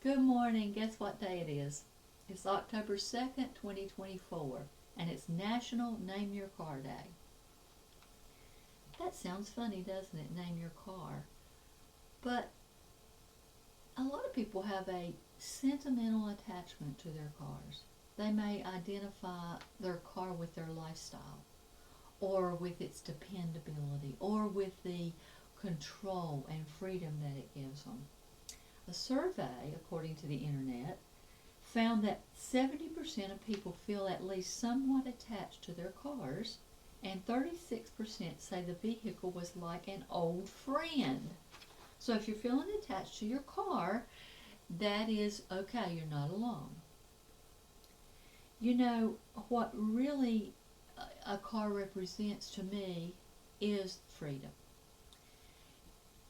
Good morning. Guess what day it is? It's October 2nd, 2024, and it's National Name Your Car Day. That sounds funny, doesn't it? Name your car. But a lot of people have a sentimental attachment to their cars. They may identify their car with their lifestyle, or with its dependability, or with the control and freedom that it gives them. A survey, according to the internet, found that 70% of people feel at least somewhat attached to their cars, and 36% say the vehicle was like an old friend. So if you're feeling attached to your car, that is okay, you're not alone. You know, what really a car represents to me is freedom.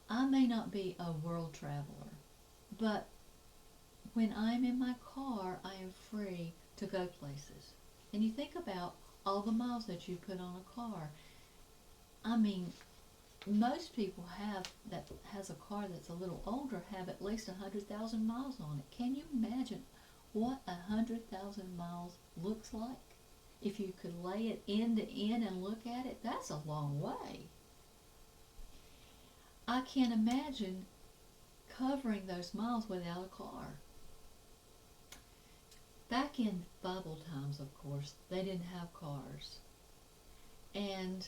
I may not be a world traveler, but when I'm in my car, I am free to go places. And you think about all the miles that you put on a car. I mean, most people that has a car that's a little older have at least 100,000 miles on it. Can you imagine what 100,000 miles looks like? If you could lay it end to end and look at it, that's a long way. I can't imagine covering those miles without a car. Back in Bible times, of course, they didn't have cars. And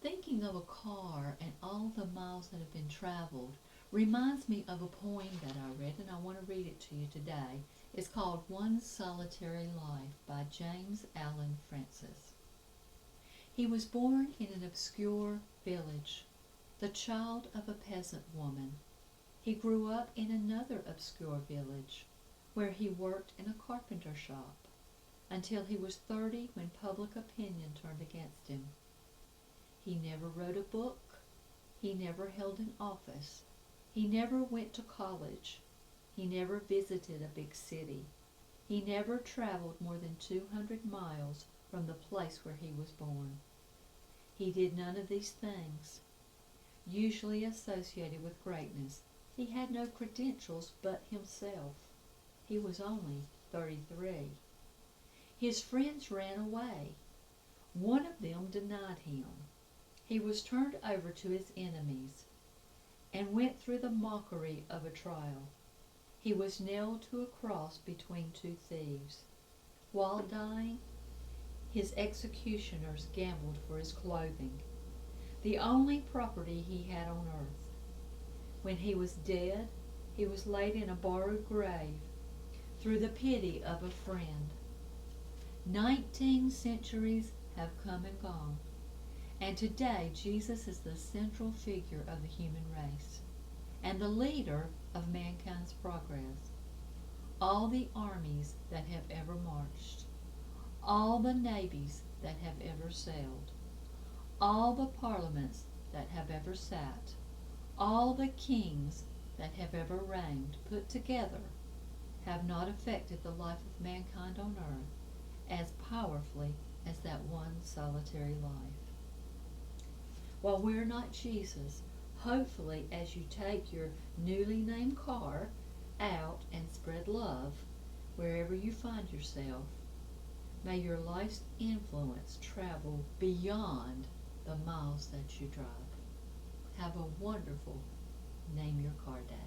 thinking of a car and all the miles that have been traveled reminds me of a poem that I read, and I want to read it to you today. It's called One Solitary Life by James Allan Francis. He was born in an obscure village, the child of a peasant woman. He grew up in another obscure village, where he worked in a carpenter shop, until he was 30 when public opinion turned against him. He never wrote a book. He never held an office. He never went to college. He never visited a big city. He never traveled more than 200 miles from the place where he was born. He did none of these things. Usually associated with greatness, he had no credentials but himself. He was only 33. His friends ran away. One of them denied him. He was turned over to his enemies and went through the mockery of a trial. He was nailed to a cross between two thieves. While dying, his executioners gambled for his clothing, the only property he had on earth. When he was dead, he was laid in a borrowed grave through the pity of a friend. 19 centuries have come and gone, and today Jesus is the central figure of the human race and the leader of mankind's progress. All the armies that have ever marched, all the navies that have ever sailed, all the parliaments that have ever sat, all the kings that have ever reigned put together have not affected the life of mankind on earth as powerfully as that one solitary life. While we're not Jesus, hopefully as you take your newly named car out and spread love wherever you find yourself, may your life's influence travel beyond the miles that you drive. Have a wonderful Name Your Car Day.